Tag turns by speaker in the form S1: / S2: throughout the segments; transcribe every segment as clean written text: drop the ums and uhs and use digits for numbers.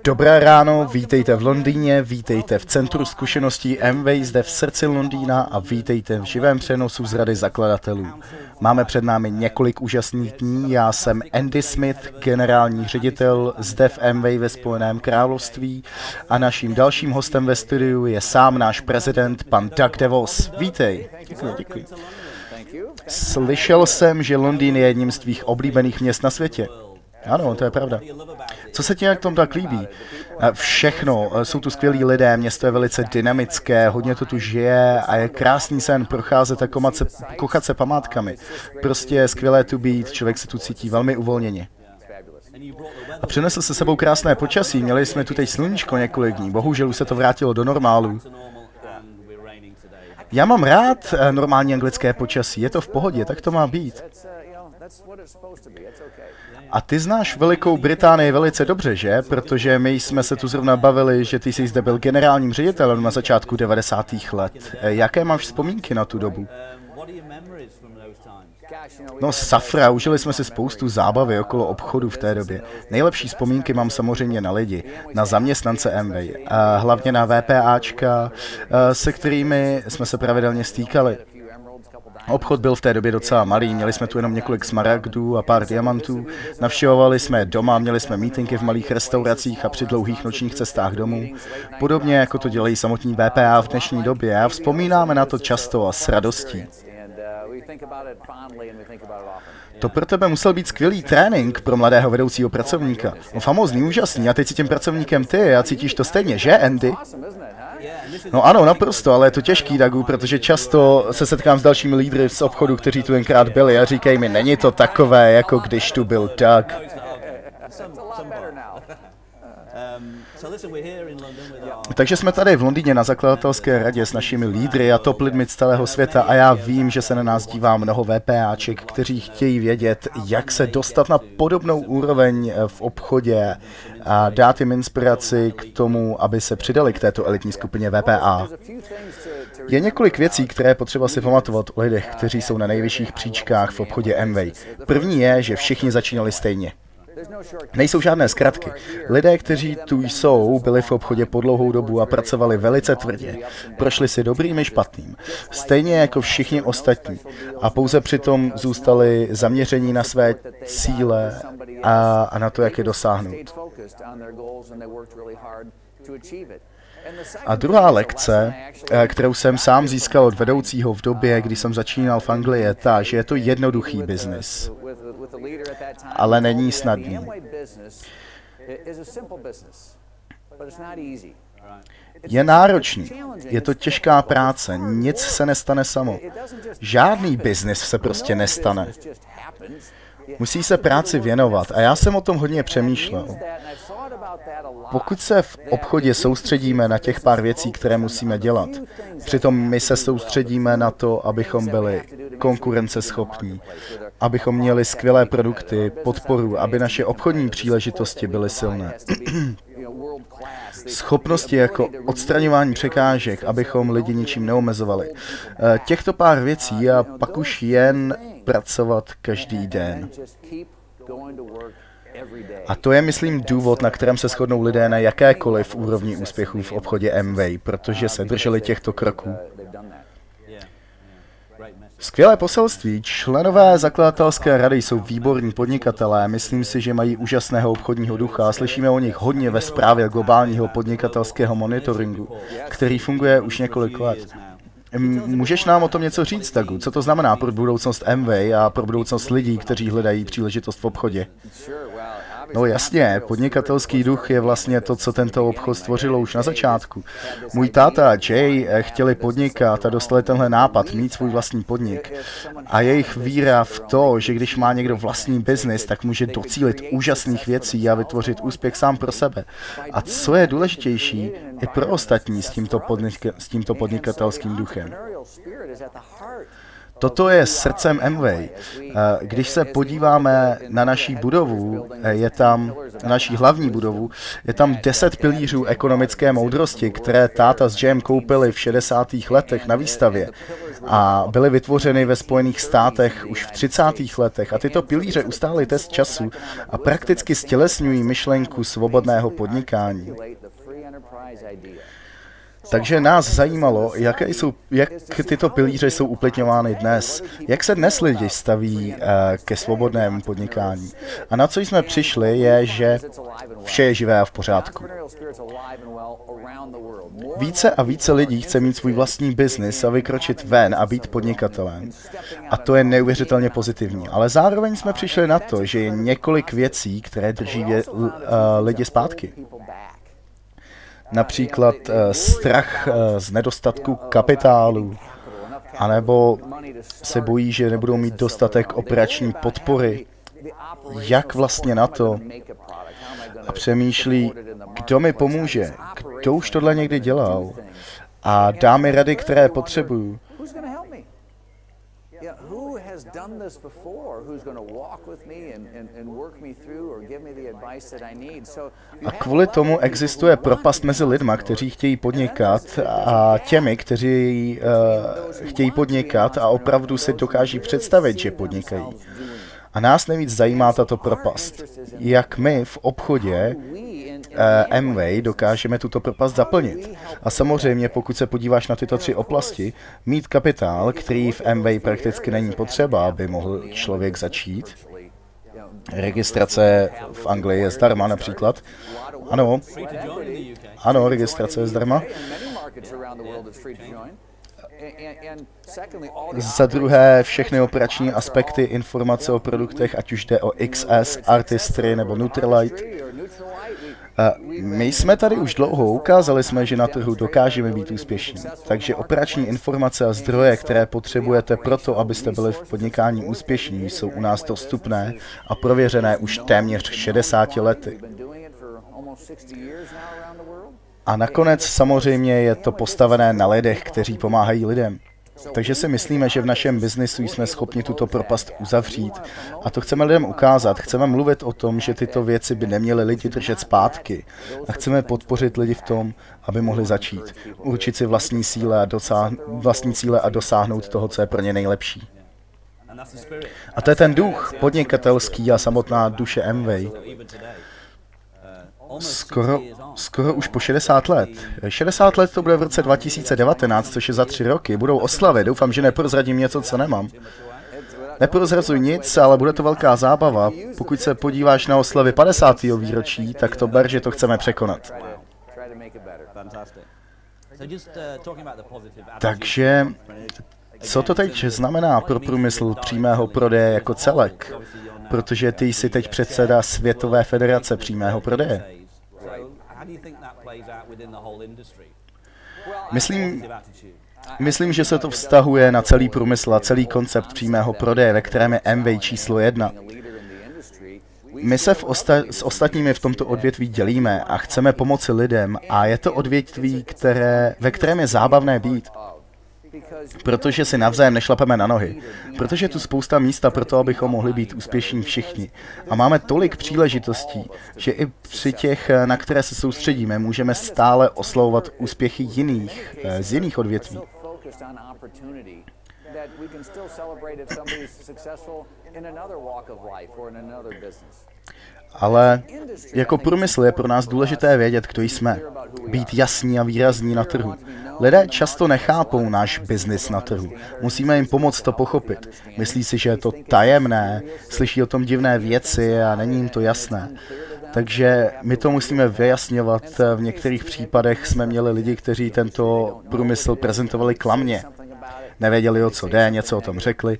S1: Dobré ráno, vítejte v Londýně, vítejte v Centru zkušeností Amway zde v srdci Londýna a vítejte v živém přenosu z Rady zakladatelů. Máme před námi několik úžasných dní, já jsem Andy Smith, generální ředitel zde v Amway ve Spojeném království a naším dalším hostem ve studiu je sám náš prezident, pan Doug DeVos. Vítej. Děkuji. Slyšel jsem, že Londýn je jedním z tvých oblíbených měst na světě. Ano, to je pravda. Co se ti jak tom tak líbí? Všechno, jsou tu skvělí lidé, město je velice dynamické, hodně to tu žije a je krásný sen procházet a kochat se památkami. Prostě je skvělé tu být, člověk se tu cítí velmi uvolněně. A přinesl se sebou krásné počasí, měli jsme tu teď sluníčko několik dní, bohužel už se to vrátilo do normálu. Já mám rád normální anglické počasí, je to v pohodě, tak to má být. A ty znáš Velikou Británii velice dobře, že? Protože my jsme se tu zrovna bavili, že ty jsi zde byl generálním ředitelem na začátku 90. let. Jaké máš vzpomínky na tu dobu? No safra, užili jsme si spoustu zábavy okolo obchodu v té době. Nejlepší vzpomínky mám samozřejmě na lidi, na zaměstnance Amway, a hlavně na VPAčka, se kterými jsme se pravidelně stýkali. Obchod byl v té době docela malý, měli jsme tu jenom několik smaragdů a pár diamantů, navštěvovali jsme doma, měli jsme mítinky v malých restauracích a při dlouhých nočních cestách domů, podobně jako to dělají samotní VPA v dnešní době a vzpomínáme na to často a s radostí. To pro tebe musel být skvělý trénink pro mladého vedoucího pracovníka. No famózní, úžasný, a teď si tím pracovníkem ty a cítíš to stejně, že Andy? No ano, naprosto, ale je to těžký, Dougu, protože často se setkám s dalšími lídry z obchodu, kteří tu jenkrát byli a říkají mi, není to takové, jako když tu byl Doug. Takže jsme tady v Londýně na zakladatelské radě s našimi lídry a top lidmi z celého světa a já vím, že se na nás dívá mnoho VPAček, kteří chtějí vědět, jak se dostat na podobnou úroveň v obchodě a dát jim inspiraci k tomu, aby se přidali k této elitní skupině VPA. Je několik věcí, které je potřeba si pamatovat o lidech, kteří jsou na nejvyšších příčkách v obchodě Amway. První je, že všichni začínali stejně. Nejsou žádné zkratky. Lidé, kteří tu jsou, byli v obchodě po dlouhou dobu a pracovali velice tvrdě. Prošli si dobrým i špatným. Stejně jako všichni ostatní. A pouze přitom zůstali zaměření na své cíle a na to, jak je dosáhnout. A druhá lekce, kterou jsem sám získal od vedoucího v době, kdy jsem začínal v Anglii, je ta, že je to jednoduchý biznis, ale není snadný. Je náročný, je to těžká práce, nic se nestane samo. Žádný biznis se prostě nestane. Musí se práci věnovat a já jsem o tom hodně přemýšlel. Pokud se v obchodě soustředíme na těch pár věcí, které musíme dělat, přitom my se soustředíme na to, abychom byli konkurenceschopní, abychom měli skvělé produkty, podporu, aby naše obchodní příležitosti byly silné. Schopnosti jako odstraňování překážek, abychom lidi ničím neomezovali. Těchto pár věcí a pak už jen pracovat každý den. A to je, myslím, důvod, na kterém se shodnou lidé na jakékoliv úrovni úspěchů v obchodě Amway, protože se drželi těchto kroků. Skvělé poselství. Členové zakladatelské rady jsou výborní podnikatelé. Myslím si, že mají úžasného obchodního ducha. Slyšíme o nich hodně ve zprávě globálního podnikatelského monitoringu, který funguje už několik let. Můžeš nám o tom něco říct, Dougu? Co to znamená pro budoucnost Amway a pro budoucnost lidí, kteří hledají příležitost v obchodě? No jasně, podnikatelský duch je vlastně to, co tento obchod stvořilo už na začátku. Můj táta a Jay chtěli podnikat a dostali tenhle nápad, mít svůj vlastní podnik. A jejich víra v to, že když má někdo vlastní biznis, tak může docílit úžasných věcí a vytvořit úspěch sám pro sebe. A co je důležitější, i pro ostatní s tímto podnikatelským duchem. Toto je srdcem Amway. Když se podíváme na naší budovu, naší hlavní budovu, je tam 10 pilířů ekonomické moudrosti, které táta s Jam koupili v 60. letech na výstavě a byly vytvořeny ve Spojených státech už v 30. letech. A tyto pilíře ustály test času a prakticky stělesňují myšlenku svobodného podnikání. Takže nás zajímalo, jak tyto pilíře jsou uplatňovány dnes, jak se dnes lidi staví ke svobodnému podnikání. A na co jsme přišli je, že vše je živé a v pořádku. Více a více lidí chce mít svůj vlastní biznis a vykročit ven a být podnikatelem. A to je neuvěřitelně pozitivní. Ale zároveň jsme přišli na to, že je několik věcí, které drží lidi zpátky. Například strach z nedostatku kapitálu, anebo se bojí, že nebudou mít dostatek operační podpory. Jak vlastně na to? A přemýšlí, kdo mi pomůže, kdo už tohle někdy dělal a dá mi rady, které potřebuju. A kvůli tomu existuje propast mezi lidma, kteří chtějí podnikat a těmi, kteří chtějí podnikat a opravdu si dokáží představit, že podnikají. A nás nejvíc zajímá tato propast. Jak my v obchodě Amway dokážeme tuto propast zaplnit. A samozřejmě, pokud se podíváš na tyto 3 oblasti, mít kapitál, který v Amway prakticky není potřeba, aby mohl člověk začít. Registrace v Anglii je zdarma například. Ano, registrace je zdarma. Za druhé, všechny operační aspekty, informace o produktech, ať už jde o XS, Artistry nebo Nutrilite. My jsme tady už dlouho, ukázali jsme, že na trhu dokážeme být úspěšní. Takže operační informace a zdroje, které potřebujete proto, abyste byli v podnikání úspěšní, jsou u nás dostupné a prověřené už téměř 60 lety. A nakonec samozřejmě je to postavené na lidech, kteří pomáhají lidem. Takže si myslíme, že v našem biznisu jsme schopni tuto propast uzavřít. A to chceme lidem ukázat. Chceme mluvit o tom, že tyto věci by neměly lidi držet zpátky. A chceme podpořit lidi v tom, aby mohli začít. Určit si vlastní cíle a dosáhnout toho, co je pro ně nejlepší. A to je ten podnikatelský a samotná duše Amway. Skoro už po 60 let. 60 let to bude v roce 2019, což je za 3 roky. Budou oslavy. Doufám, že neprozradím něco, co nemám. Neprozrazuj nic, ale bude to velká zábava. Pokud se podíváš na oslavy 50. výročí, tak to ber, že to chceme překonat. Takže co to teď znamená pro průmysl přímého prodeje jako celek? Protože ty jsi teď předseda Světové federace přímého prodeje. Myslím, že se to vztahuje na celý průmysl a celý koncept přímého prodeje, ve kterém je Amway číslo 1. My se s ostatními v tomto odvětví dělíme a chceme pomoci lidem a je to odvětví, ve kterém je zábavné být. Protože si navzájem nešlapeme na nohy. Protože je tu spousta místa pro to, abychom mohli být úspěšní všichni. A máme tolik příležitostí, že i při těch, na které se soustředíme, můžeme stále oslavovat úspěchy z jiných odvětví. Ale jako průmysl je pro nás důležité vědět, kdo jsme. Být jasní a výrazní na trhu. Lidé často nechápou náš biznis na trhu. Musíme jim pomoct to pochopit. Myslí si, že je to tajemné, slyší o tom divné věci a není jim to jasné. Takže my to musíme vyjasňovat. V některých případech jsme měli lidi, kteří tento průmysl prezentovali klamně. Nevěděli, o co jde, něco o tom řekli.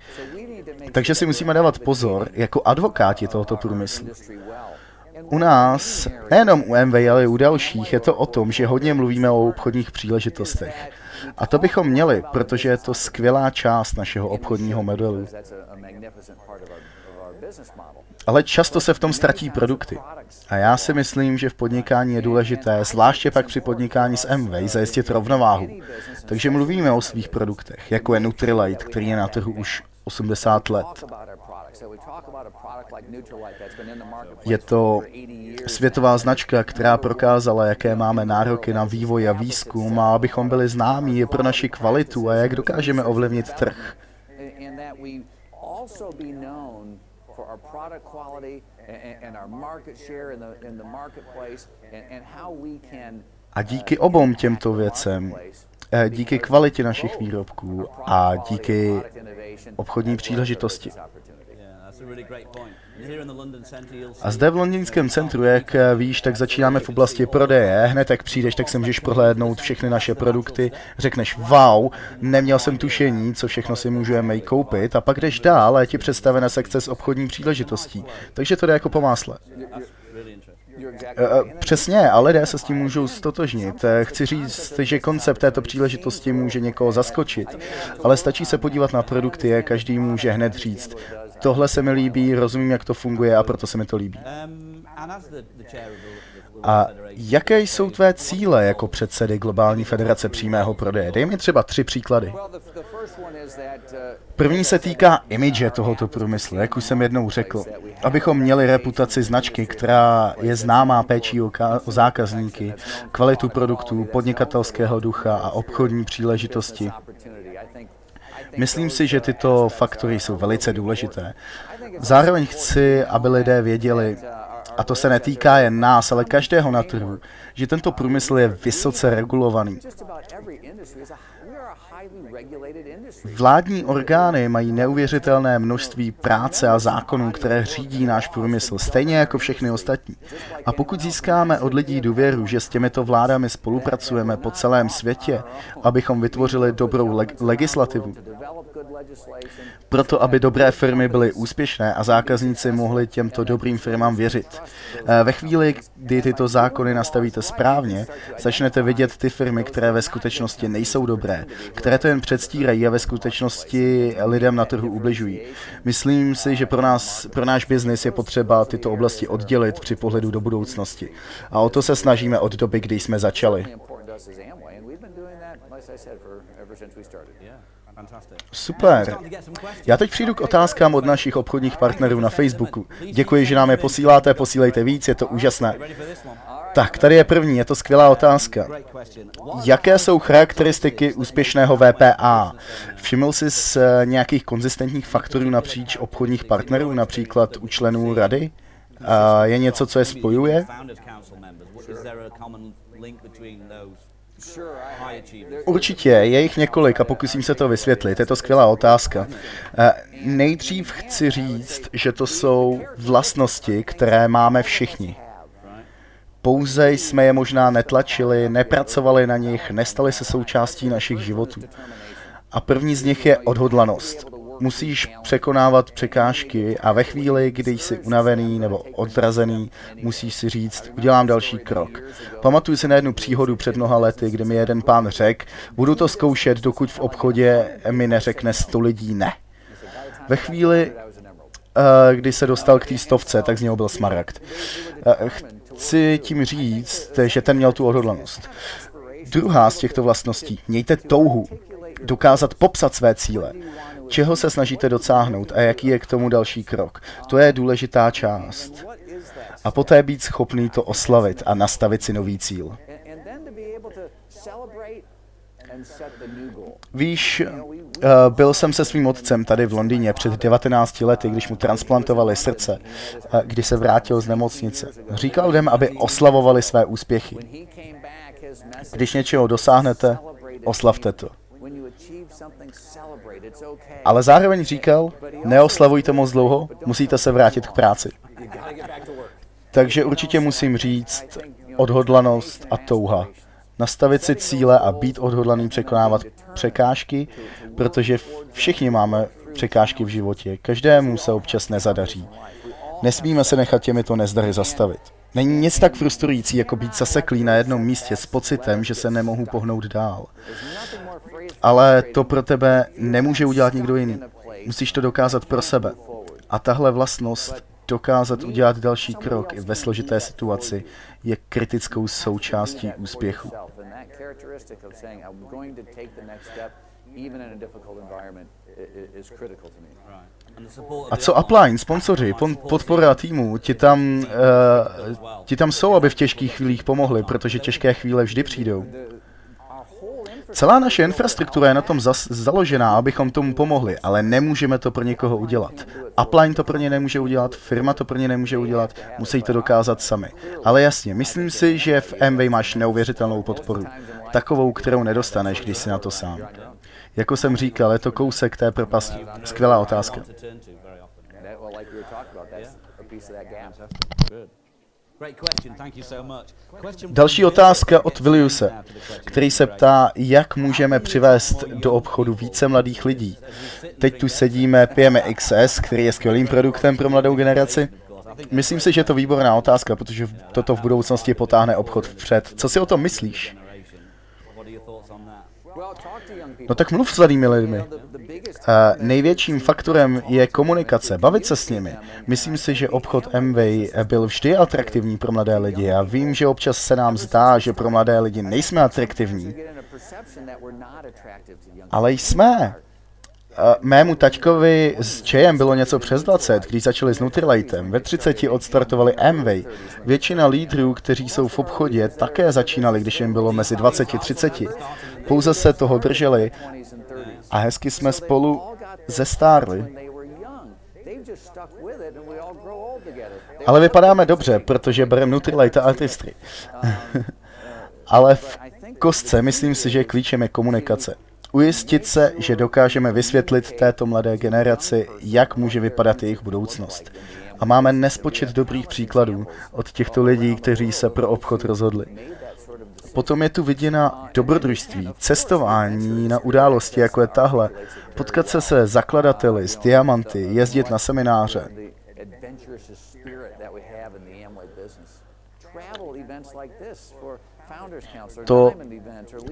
S1: Takže si musíme dávat pozor jako advokáti tohoto průmyslu. U nás, nejenom u Amway, ale i u dalších, je to o tom, že hodně mluvíme o obchodních příležitostech. A to bychom měli, protože je to skvělá část našeho obchodního modelu. Ale často se v tom ztratí produkty. A já si myslím, že v podnikání je důležité, zvláště pak při podnikání s Amway, zajistit rovnováhu. Takže mluvíme o svých produktech, jako je Nutrilite, který je na trhu už 80 let. Je to světová značka, která prokázala, jaké máme nároky na vývoj a výzkum, a abychom byli známí, je pro naši kvalitu a jak dokážeme ovlivnit trh. A díky obou těmto věcem, díky kvalitě našich výrobků a díky obchodní příležitosti. A zde v londýnském centru, jak víš, tak začínáme v oblasti prodeje. Hned jak přijdeš, tak si můžeš prohlédnout všechny naše produkty. Řekneš, wow, neměl jsem tušení, co všechno si můžeme koupit. A pak jdeš dál a je ti představena sekce s obchodní příležitostí. Takže to jde jako po másle. Přesně, a lidé se s tím můžou stotožnit. Chci říct, že koncept této příležitosti může někoho zaskočit, ale stačí se podívat na produkty a každý může hned říct, tohle se mi líbí, rozumím, jak to funguje a proto se mi to líbí. A jaké jsou tvé cíle jako předsedy Globální federace přímého prodeje? Dej mi třeba 3 příklady. První se týká imidže tohoto průmyslu, jak už jsem jednou řekl. Abychom měli reputaci značky, která je známá péčí o zákazníky, kvalitu produktů, podnikatelského ducha a obchodní příležitosti. Myslím si, že tyto faktory jsou velice důležité. Zároveň chci, aby lidé věděli, a to se netýká jen nás, ale každého na trhu, že tento průmysl je vysoce regulovaný. Vládní orgány mají neuvěřitelné množství práce a zákonů, které řídí náš průmysl, stejně jako všechny ostatní. A pokud získáme od lidí důvěru, že s těmito vládami spolupracujeme po celém světě, abychom vytvořili dobrou legislativu, proto aby dobré firmy byly úspěšné a zákazníci mohli těmto dobrým firmám věřit. Ve chvíli, kdy tyto zákony nastavíte správně, začnete vidět ty firmy, které ve skutečnosti nejsou dobré, které to jen předstírají a ve skutečnosti lidem na trhu ubližují. Myslím si, že pro náš biznis je potřeba tyto oblasti oddělit při pohledu do budoucnosti. A o to se snažíme od doby, kdy jsme začali. Super. Já teď přijdu k otázkám od našich obchodních partnerů na Facebooku. Děkuji, že nám je posíláte, posílejte víc, je to úžasné. Tak, tady je první, je to skvělá otázka. Jaké jsou charakteristiky úspěšného VPA? Všiml jsi z nějakých konzistentních faktorů napříč obchodních partnerů, například u členů rady? Je něco, co je spojuje? Určitě, je jich několik a pokusím se to vysvětlit. Je to skvělá otázka. Nejdřív chci říct, že to jsou vlastnosti, které máme všichni. Pouze jsme je možná netlačili, nepracovali na nich, nestali se součástí našich životů. A první z nich je odhodlanost. Musíš překonávat překážky a ve chvíli, kdy jsi unavený nebo odrazený, musíš si říct, udělám další krok. Pamatuju si na jednu příhodu před mnoha lety, kdy mi jeden pán řekl, budu to zkoušet, dokud v obchodě mi neřekne 100 lidí ne. Ve chvíli, kdy se dostal k té 100, tak z něho byl smaragd. Chci tím říct, že ten měl tu odhodlanost. Druhá z těchto vlastností, mějte touhu. Dokázat popsat své cíle. Čeho se snažíte docáhnout a jaký je k tomu další krok. To je důležitá část. A poté být schopný to oslavit a nastavit si nový cíl. Víš, byl jsem se svým otcem tady v Londýně před 19 lety, když mu transplantovali srdce, když se vrátil z nemocnice. Říkal lidem, aby oslavovali své úspěchy. Když něčeho dosáhnete, oslavte to. Ale zároveň říkal, neoslavujte moc dlouho, musíte se vrátit k práci. Takže určitě musím říct odhodlanost a touha. Nastavit si cíle a být odhodlaný překonávat překážky, protože všichni máme překážky v životě. Každému se občas nezadaří. Nesmíme se nechat těmito nezdary zastavit. Není nic tak frustrující, jako být zaseklý na jednom místě s pocitem, že se nemohu pohnout dál. Ale to pro tebe nemůže udělat nikdo jiný. Musíš to dokázat pro sebe. A tahle vlastnost dokázat udělat další krok i ve složité situaci je kritickou součástí úspěchu. A co upline, sponzoři, podpora týmu, ti tam jsou, aby v těžkých chvílích pomohli, protože těžké chvíle vždy přijdou. Celá naše infrastruktura je na tom založená, abychom tomu pomohli, ale nemůžeme to pro někoho udělat. Upline to pro ně nemůže udělat, firma to pro ně nemůže udělat, musí to dokázat sami. Ale jasně, myslím si, že v Amway máš neuvěřitelnou podporu. Takovou, kterou nedostaneš, když jsi na to sám. Jako jsem říkal, je to kousek té propasti. Skvělá otázka. Další otázka od Viliuse, který se ptá, jak můžeme přivést do obchodu více mladých lidí. Teď tu sedíme, pijeme XS, který je skvělým produktem pro mladou generaci. Myslím si, že je to výborná otázka, protože toto v budoucnosti potáhne obchod vpřed. Co si o tom myslíš? No tak mluv s mladými lidmi. Největším faktorem je komunikace, bavit se s nimi. Myslím si, že obchod Amway byl vždy atraktivní pro mladé lidi. Já vím, že občas se nám zdá, že pro mladé lidi nejsme atraktivní. Ale jsme. Mému taťkovi s Jayem bylo něco přes 20, když začali s Nutrilaitem. Ve 30 odstartovali Amway. Většina lídrů, kteří jsou v obchodě, také začínali, když jim bylo mezi 20 a 30. Pouze se toho drželi a hezky jsme spolu zestárli. Ale vypadáme dobře, protože bereme Nutrilite a Artistry. Ale v kostce myslím si, že klíčem je komunikace. Ujistit se, že dokážeme vysvětlit této mladé generaci, jak může vypadat jejich budoucnost. A máme nespočet dobrých příkladů od těchto lidí, kteří se pro obchod rozhodli. Potom je tu viděna dobrodružství, cestování na události, jako je tahle, potkat se zakladateli, s diamanty, jezdit na semináře.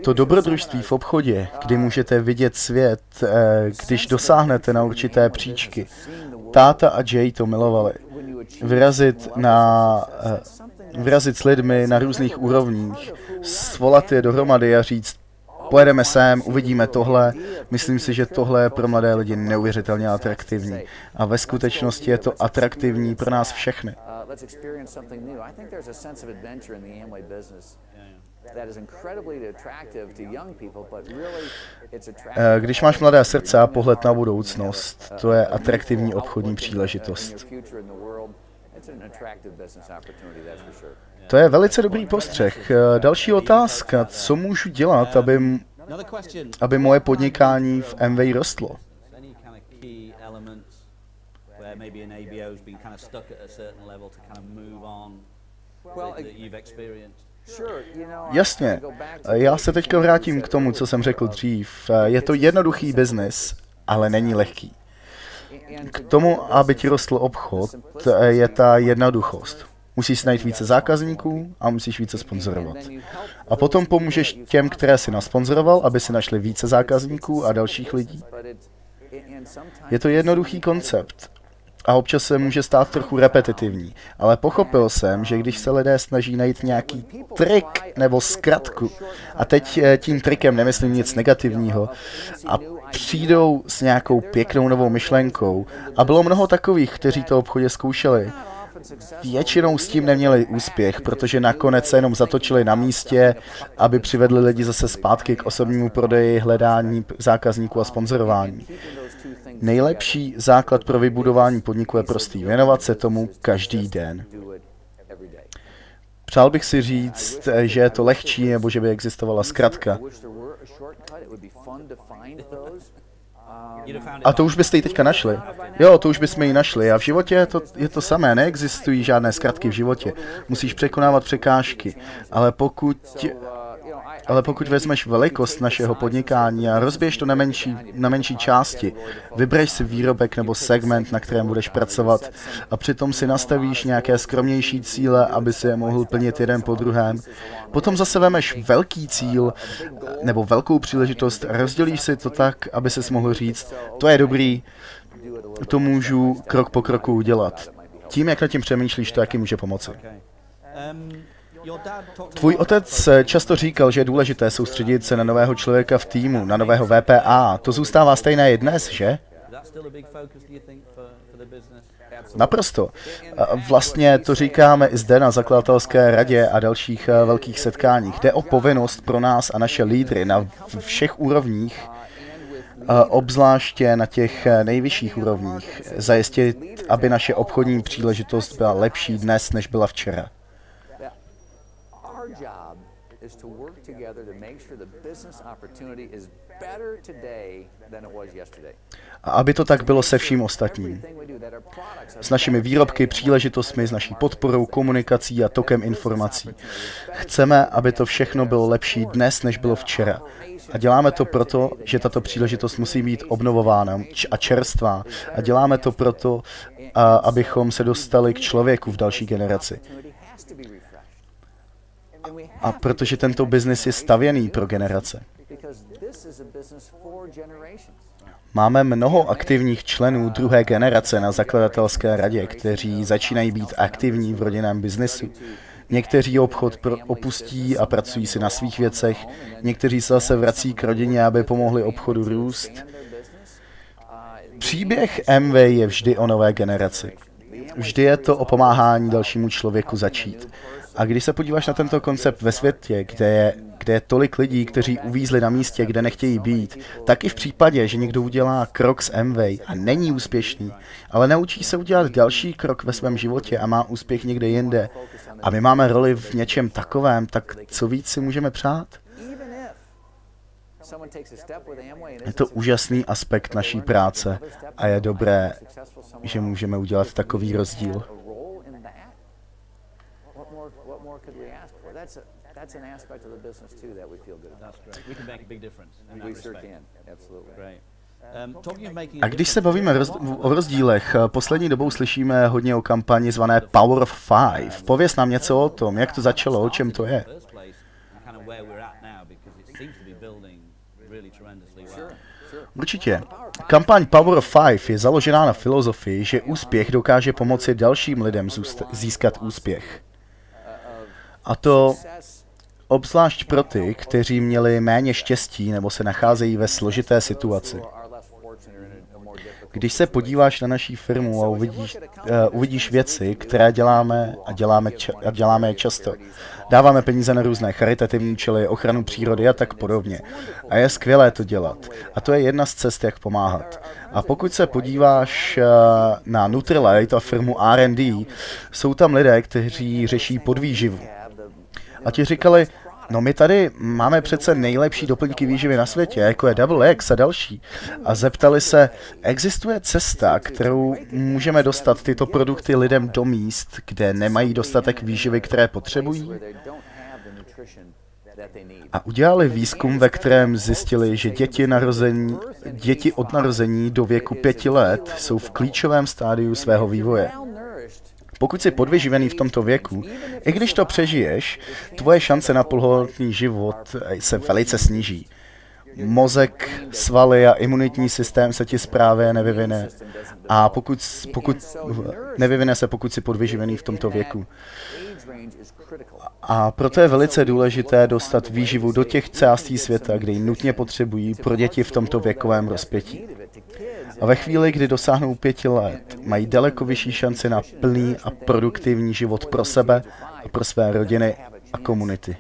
S1: To dobrodružství v obchodě, kdy můžete vidět svět, když dosáhnete na určité příčky. Táta a Jay to milovali. Vyrazit s lidmi na různých úrovních, svolat je dohromady a říct, pojedeme sem, uvidíme tohle. Myslím si, že tohle je pro mladé lidi neuvěřitelně atraktivní. A ve skutečnosti je to atraktivní pro nás všechny. Když máš mladé srdce a pohled na budoucnost, to je atraktivní obchodní příležitost. To je velice dobrý postřeh. Další otázka. Co můžu dělat, aby moje podnikání v Amway rostlo? Jasně. Já se teďka vrátím k tomu, co jsem řekl dřív. Je to jednoduchý biznis, ale není lehký. K tomu, aby ti rostl obchod, je ta jednoduchost. Musíš najít více zákazníků a musíš více sponzorovat. A potom pomůžeš těm, které si nasponzoroval, aby si našli více zákazníků a dalších lidí. Je to jednoduchý koncept a občas se může stát trochu repetitivní, ale pochopil jsem, že když se lidé snaží najít nějaký trik nebo zkratku, a teď tím trikem nemyslím nic negativního, a přijdou s nějakou pěknou novou myšlenkou, a bylo mnoho takových, kteří to obchodě zkoušeli, většinou s tím neměli úspěch, protože nakonec se jenom zatočili na místě, aby přivedli lidi zase zpátky k osobnímu prodeji, hledání zákazníků a sponzorování. Nejlepší základ pro vybudování podniku je prostý. Věnovat se tomu každý den. Přál bych si říct, že je to lehčí, nebo že by existovala zkratka. A to už byste ji teďka našli. Jo, to už bychom ji našli. A v životě je to samé. Neexistují žádné zkratky v životě. Musíš překonávat překážky. Ale pokud vezmeš velikost našeho podnikání a rozbiješ to na menší části, vybereš si výrobek nebo segment, na kterém budeš pracovat, a přitom si nastavíš nějaké skromnější cíle, aby si je mohl plnit jeden po druhém. Potom zase vemeš velký cíl nebo velkou příležitost a rozdělíš si to tak, aby ses mohl říct, to je dobrý, to můžu krok po kroku udělat. Tím, jak nad tím přemýšlíš, to jaký může pomoci. Tvůj otec často říkal, že je důležité soustředit se na nového člověka v týmu, na nového VPA. To zůstává stejné i dnes, že? Naprosto. Vlastně to říkáme i zde na zakladatelské radě a dalších velkých setkáních. Jde o povinnost pro nás a naše lídry na všech úrovních, obzvláště na těch nejvyšších úrovních, zajistit, aby naše obchodní příležitost byla lepší dnes, než byla včera. A aby to tak bylo se vším ostatním. S našimi výrobky, příležitostmi, s naší podporou, komunikací a tokem informací. Chceme, aby to všechno bylo lepší dnes, než bylo včera. A děláme to proto, že tato příležitost musí být obnovována a čerstvá. A děláme to proto, abychom se dostali k člověku v další generaci. A protože tento biznis je stavěný pro generace. Máme mnoho aktivních členů druhé generace na zakladatelské radě, kteří začínají být aktivní v rodinném biznesu. Někteří obchod opustí a pracují si na svých věcech, někteří se zase vrací k rodině, aby pomohli obchodu růst. Příběh Amway je vždy o nové generaci. Vždy je to o pomáhání dalšímu člověku začít. A když se podíváš na tento koncept ve světě, kde je tolik lidí, kteří uvízli na místě, kde nechtějí být, tak i v případě, že někdo udělá krok s Amway a není úspěšný, ale naučí se udělat další krok ve svém životě a má úspěch někde jinde, a my máme roli v něčem takovém, tak co víc si můžeme přát? Je to úžasný aspekt naší práce a je dobré, že můžeme udělat takový rozdíl. That's an aspect of the business too that we feel good about. That's great. We can make a big difference in that respect. We sure can. Absolutely. Great. A když se bavíme o rozdílech, poslední dobou slyšíme hodně o kampani zvané Power of Five. Pověz nám něco o tom, jak to začalo, o čem to je. Určitě. Kampaň Power of Five je založená na filozofii, že úspěch dokáže pomoci dalším lidem získat úspěch. A to obzvlášť pro ty, kteří měli méně štěstí nebo se nacházejí ve složité situaci. Když se podíváš na naší firmu a uvidíš věci, které děláme a děláme je často. Dáváme peníze na různé charitativní účely, ochranu přírody a tak podobně. A je skvělé to dělat. A to je jedna z cest, jak pomáhat. A pokud se podíváš na Nutrilite a firmu R&D, jsou tam lidé, kteří řeší podvýživu. A ti říkali, no my tady máme přece nejlepší doplňky výživy na světě, jako je Double X a další. A zeptali se, existuje cesta, kterou můžeme dostat tyto produkty lidem do míst, kde nemají dostatek výživy, které potřebují? A udělali výzkum, ve kterém zjistili, že děti od narození do věku 5 let jsou v klíčovém stádiu svého vývoje. Pokud jsi podvyživený v tomto věku, i když to přežiješ, tvoje šance na plnohodnotný život se velice sníží. Mozek, svaly a imunitní systém se ti správně nevyvine. A pokud jsi podvyživený v tomto věku. A proto je velice důležité dostat výživu do těch částí světa, kde ji nutně potřebují pro děti v tomto věkovém rozpětí. A ve chvíli, kdy dosáhnou 5 let, mají daleko vyšší šanci na plný a produktivní život pro sebe a pro své rodiny a komunity.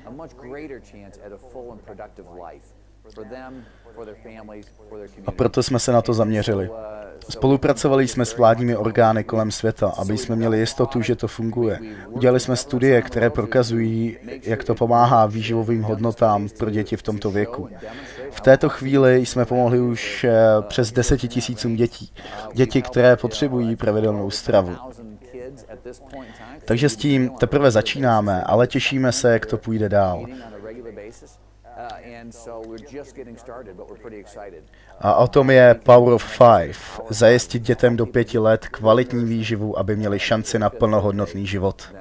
S1: A proto jsme se na to zaměřili. Spolupracovali jsme s vládními orgány kolem světa, aby jsme měli jistotu, že to funguje. Udělali jsme studie, které prokazují, jak to pomáhá výživovým hodnotám pro děti v tomto věku. V této chvíli jsme pomohli už přes 10 000 dětí. Děti, které potřebují pravidelnou stravu. Takže s tím teprve začínáme, ale těšíme se, jak to půjde dál. A o tom je Power of Five. Zajistit dětem do 5 let kvalitní výživu, aby měli šanci na plnohodnotný život.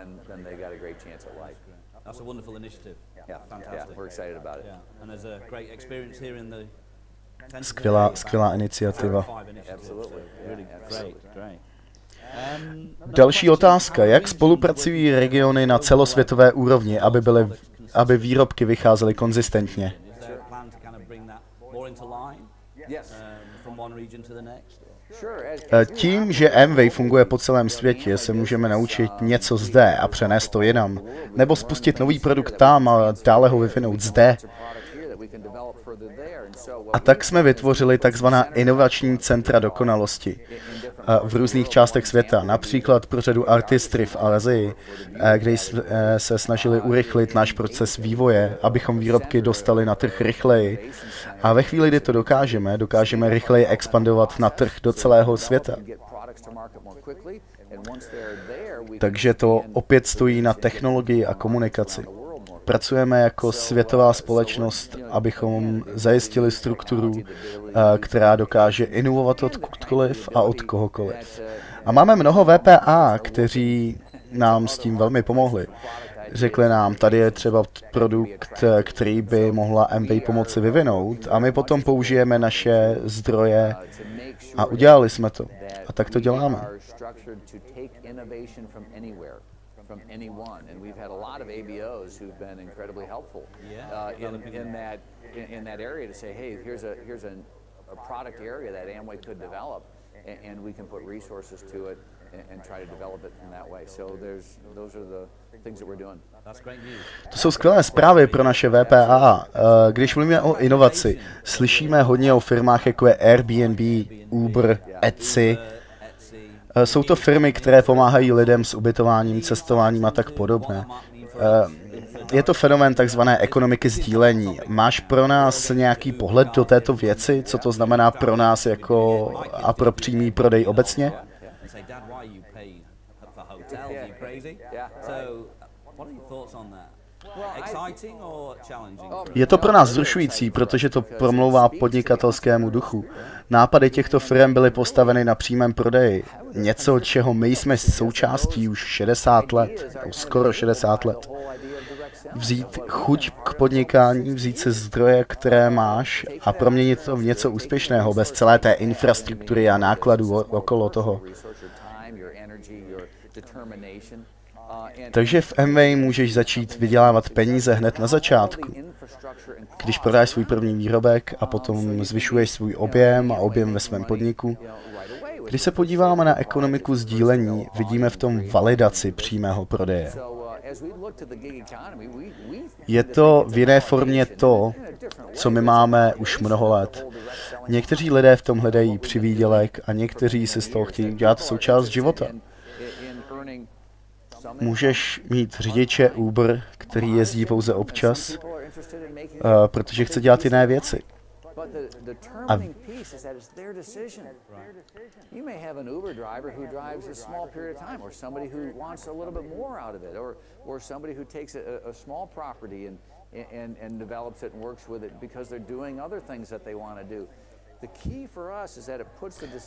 S1: Skvělá iniciativa. Další otázka. Jak spolupracují regiony na celosvětové úrovni, aby výrobky vycházely konzistentně? Tím, že Amway funguje po celém světě, se můžeme naučit něco zde a přenést to jinam. Nebo spustit nový produkt tam a dále ho vyvinout zde. A tak jsme vytvořili takzvaná inovační centra dokonalosti v různých částech světa, například pro řadu Artistry v Asii, kde jsme se snažili urychlit náš proces vývoje, abychom výrobky dostali na trh rychleji. A ve chvíli, kdy to dokážeme rychleji expandovat na trh do celého světa. Takže to opět stojí na technologii a komunikaci. Pracujeme jako světová společnost, abychom zajistili strukturu, která dokáže inovovat odkudkoliv a od kohokoliv. A máme mnoho VPA, kteří nám s tím velmi pomohli. Řekli nám, tady je třeba produkt, který by mohla Amway pomoci vyvinout a my potom použijeme naše zdroje a udělali jsme to. A tak to děláme. From anyone, and we've had a lot of ABOs who've been incredibly helpful in that area to say, hey, here's a product area that Amway could develop, and we can put resources to it and try to develop it in that way. So those are the things that we're doing. To jsou skvělé zprávy pro naše VPA. Když mluvíme o inovaci, slyšíme hodně o firmách jako je Airbnb, Uber, Etsy. Jsou to firmy, které pomáhají lidem s ubytováním, cestováním a tak podobně. Je to fenomén takzvané ekonomiky sdílení. Máš pro nás nějaký pohled do této věci? Co to znamená pro nás jako a pro přímý prodej obecně? Je to pro nás vzrušující, protože to promlouvá podnikatelskému duchu. Nápady těchto firm byly postaveny na přímém prodeji. Něco, čeho my jsme součástí už 60 let, skoro 60 let. Vzít chuť k podnikání, vzít si zdroje, které máš a proměnit to v něco úspěšného bez celé té infrastruktury a nákladů okolo toho. Takže v Amway můžeš začít vydělávat peníze hned na začátku. Když prodáš svůj první výrobek a potom zvyšuješ svůj objem a objem ve svém podniku. Když se podíváme na ekonomiku sdílení, vidíme v tom validaci přímého prodeje. Je to v jiné formě to, co my máme už mnoho let. Někteří lidé v tom hledají přivýdělek a někteří si z toho chtějí dělat součást života. Můžeš mít řidiče Uber, který jezdí pouze občas, protože chce dělat jiné věci. A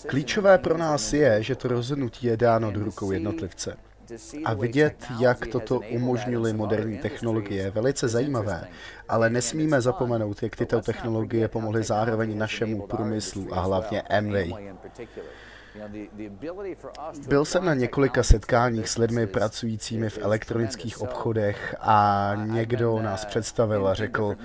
S1: klíčové pro nás je, že to rozhodnutí je dáno do rukou jednotlivce. A vidět, jak toto umožnily moderní technologie, je velice zajímavé, ale nesmíme zapomenout, jak tyto technologie pomohly zároveň našemu průmyslu a hlavně Amway. Byl jsem na několika setkáních s lidmi pracujícími v elektronických obchodech a někdo nás představil a řekl,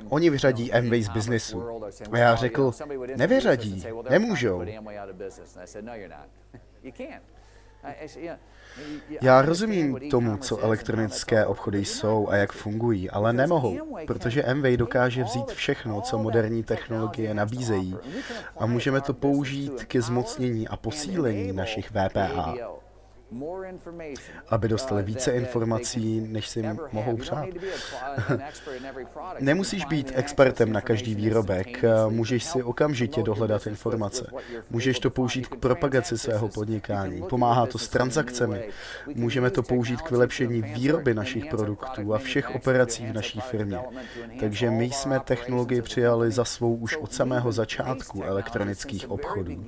S1: oni vyřadí Amway z biznesu. A já řekl, nevyřadí, nemůžou. Já rozumím tomu, co elektronické obchody jsou a jak fungují, ale nemohou, protože Amway dokáže vzít všechno, co moderní technologie nabízejí a můžeme to použít ke zmocnění a posílení našich VPA, aby dostali více informací, než si mohou přát. Nemusíš být expertem na každý výrobek, můžeš si okamžitě dohledat informace. Můžeš to použít k propagaci svého podnikání, pomáhá to s transakcemi, můžeme to použít k vylepšení výroby našich produktů a všech operací v naší firmě. Takže my jsme technologii přijali za svou už od samého začátku elektronických obchodů.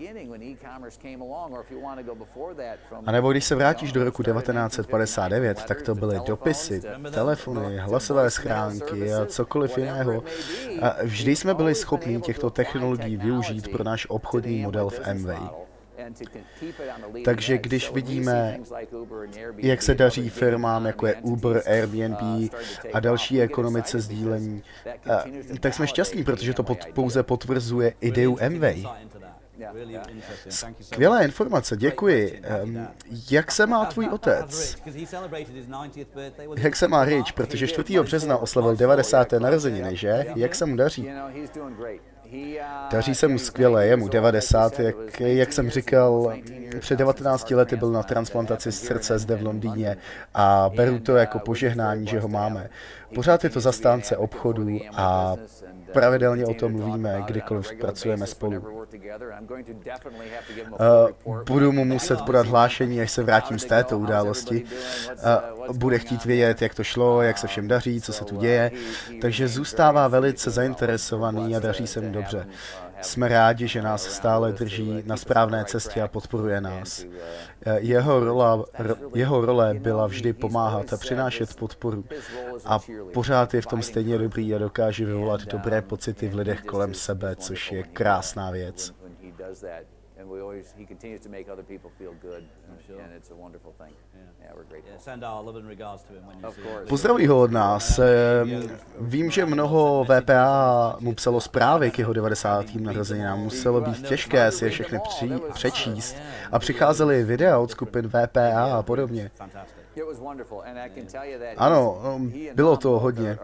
S1: A nebo když se vrátíš do roku 1959, tak to byly dopisy, telefony, hlasové schránky a cokoliv jiného. A vždy jsme byli schopni těchto technologií využít pro náš obchodní model v Amway. Takže když vidíme, jak se daří firmám, jako je Uber, Airbnb a další ekonomice sdílení, tak jsme šťastní, protože to pouze potvrzuje ideu Amway. Skvělá informace, děkuji. Jak se má tvůj otec? Jak se má Rich, protože 4. března oslavil 90. narozeniny, že? Jak se mu daří? Daří se mu skvěle, je mu 90, jak jsem říkal, před 19 lety byl na transplantaci srdce zde v Londýně a beru to jako požehnání, že ho máme. Pořád je to zastánce obchodu a pravidelně o tom mluvíme, kdykoliv pracujeme spolu. Budu mu muset podat hlášení, až se vrátím z této události. Bude chtít vědět, jak to šlo, jak se všem daří, co se tu děje, takže zůstává velice zainteresovaný a daří se mu dobře. Jsme rádi, že nás stále drží na správné cestě a podporuje nás. Jeho role byla vždy pomáhat a přinášet podporu a pořád je v tom stejně dobrý a dokáže vyvolat dobré pocity v lidech kolem sebe, což je krásná věc. Pozdravuji ho od nás. Vím, že mnoho VPA mu psalo zprávy k jeho 90. narozeninám. Muselo být těžké si je všechny přečíst a přicházely videa od skupin VPA a podobně. Ano, bylo to hodně,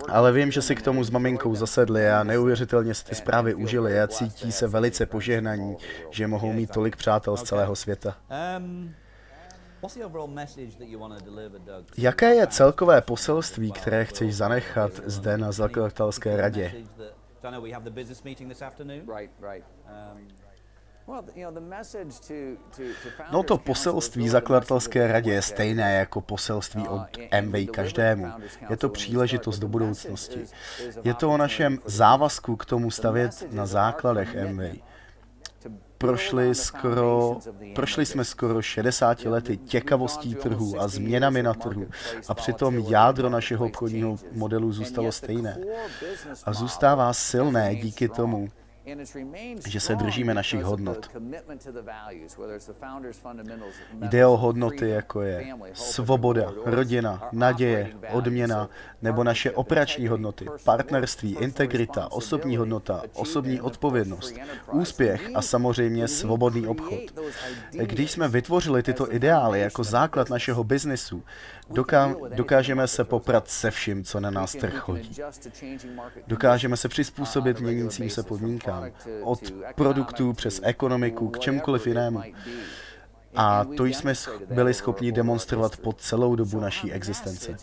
S1: ale vím, že si k tomu s maminkou zasedli a neuvěřitelně si ty zprávy užili a cítí se velice požehnaní, že mohou mít tolik přátel z celého světa. Jaké je celkové poselství, které chceš zanechat zde na zakladatelské radě? No to poselství zakladatelské radě je stejné jako poselství od Amway každému. Je to příležitost do budoucnosti. Je to o našem závazku k tomu stavět na základech Amway. Prošli jsme skoro 60 lety těkavostí trhu a změnami na trhu a přitom jádro našeho obchodního modelu zůstalo stejné. A zůstává silné díky tomu, že se držíme našich hodnot. Jde o hodnoty, jako je svoboda, rodina, naděje, odměna, nebo naše operační hodnoty, partnerství, integrita, osobní hodnota, osobní odpovědnost, úspěch a samozřejmě svobodný obchod. Když jsme vytvořili tyto ideály jako základ našeho biznesu, dokážeme se poprat se vším, co na nás trh hodí. Dokážeme se přizpůsobit měnícím se podmínkám, od produktů přes ekonomiku k čemukoliv jinému. A to jsme byli schopni demonstrovat po celou dobu naší existence.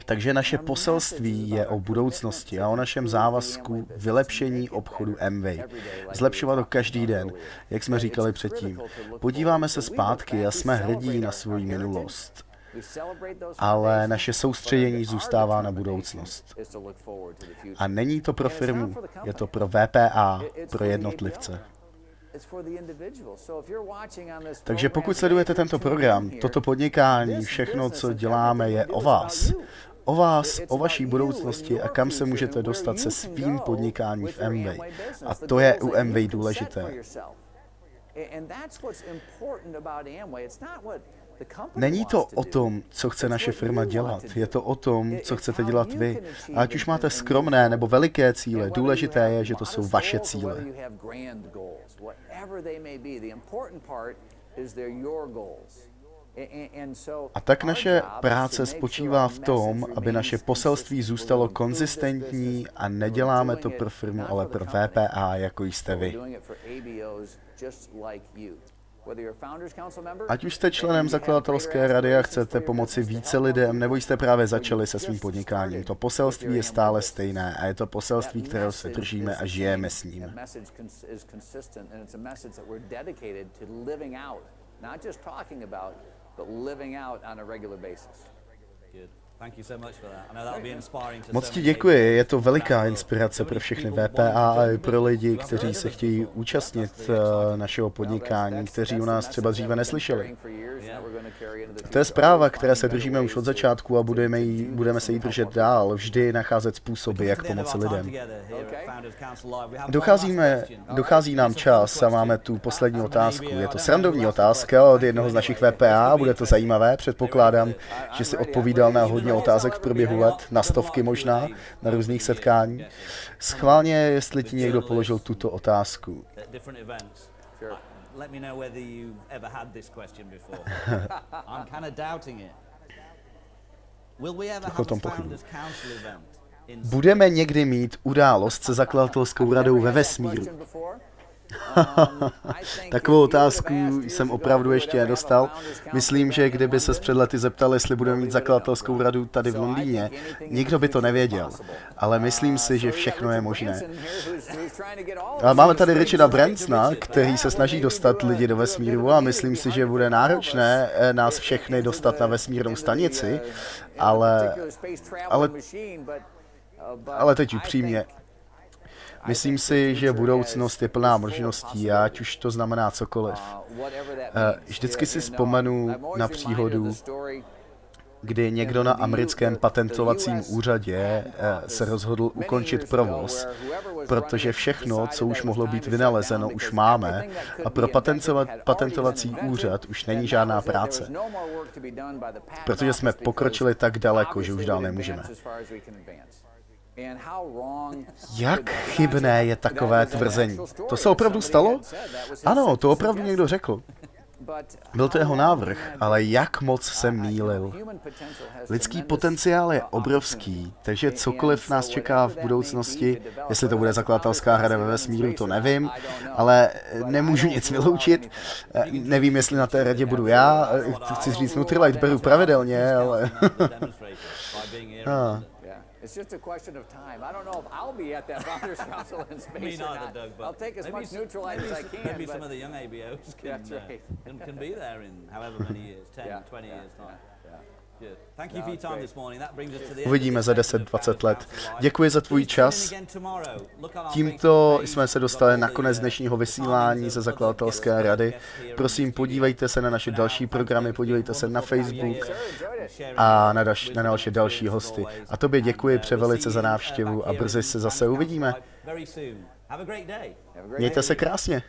S1: Takže naše poselství je o budoucnosti a o našem závazku vylepšení obchodu Amway. Zlepšovat ho každý den, jak jsme říkali předtím. Podíváme se zpátky a jsme hrdí na svou minulost. Ale naše soustředění zůstává na budoucnost. A není to pro firmu, je to pro VPA, pro jednotlivce. Takže pokud sledujete tento program, toto podnikání, všechno, co děláme, je o vás. O vás, o vaší budoucnosti a kam se můžete dostat se svým podnikáním v Amway. A to je u Amway důležité. Není to o tom, co chce naše firma dělat, je to o tom, co chcete dělat vy. A ať už máte skromné nebo veliké cíle, důležité je, že to jsou vaše cíle. A tak naše práce spočívá v tom, aby naše poselství zůstalo konzistentní a neděláme to pro firmu, ale pro VPA, jako jste vy. Ať už jste členem zakladatelské rady a chcete pomoci více lidem, nebo jste právě začali se svým podnikáním, to poselství je stále stejné a je to poselství, kterého se držíme a žijeme s ním. Moc ti děkuji, je to veliká inspirace pro všechny VPA a i pro lidi, kteří se chtějí účastnit našeho podnikání, kteří u nás třeba dříve neslyšeli. To je zpráva, které se držíme už od začátku a budeme se jí držet dál, vždy nacházet způsoby, jak pomoci lidem. Dochází nám čas a máme tu poslední otázku. Je to srandovní otázka od jednoho z našich VPA, bude to zajímavé, předpokládám, že si odpovídal na hodně otázek v průběhu let, na stovky možná, na různých setkání. Schválně, jestli ti někdo položil tuto otázku. Tak o tom pochybuji. Budeme někdy mít událost se zakladatelskou radou ve vesmíru? Takovou otázku jsem opravdu ještě nedostal. Myslím, že kdyby se před lety zeptal, jestli budeme mít zakladatelskou radu tady v Londýně, nikdo by to nevěděl. Ale myslím si, že všechno je možné. Ale máme tady Richarda Bransona, který se snaží dostat lidi do vesmíru a myslím si, že bude náročné nás všechny dostat na vesmírnou stanici, ale teď upřímně. Myslím si, že budoucnost je plná možností, ať už to znamená cokoliv. Vždycky si vzpomenu na příhodu, kdy někdo na americkém patentovacím úřadě se rozhodl ukončit provoz, protože všechno, co už mohlo být vynalezeno, už máme a pro patentovací úřad už není žádná práce. Protože jsme pokročili tak daleko, že už dál nemůžeme. Jak chybné je takové tvrzení? To se opravdu stalo? Ano, to opravdu někdo řekl. Byl to jeho návrh, ale jak moc se mýlil. Lidský potenciál je obrovský, takže cokoliv nás čeká v budoucnosti, jestli to bude zakladatelská rada ve vesmíru, to nevím, ale nemůžu nic vyloučit. Nevím, jestli na té radě budu já, chci říct, Nutrilite beru pravidelně, ale...
S2: It's just a question of time. I don't know if I'll be at that Founders Council in space or not.
S3: Doug,
S2: I'll take as much Nutrilite as I can.
S3: Maybe some of the young ABOs can be there in however many years, 10, 20 years time.
S1: Uvidíme za 10-20 let. Děkuji za tvůj čas. Tímto jsme se dostali na konec dnešního vysílání ze zakladatelské rady. Prosím, podívejte se na naše další programy, podívejte se na Facebook a na naše další hosty. A tobě děkuji převelice za návštěvu a brzy se zase uvidíme. Mějte se krásně.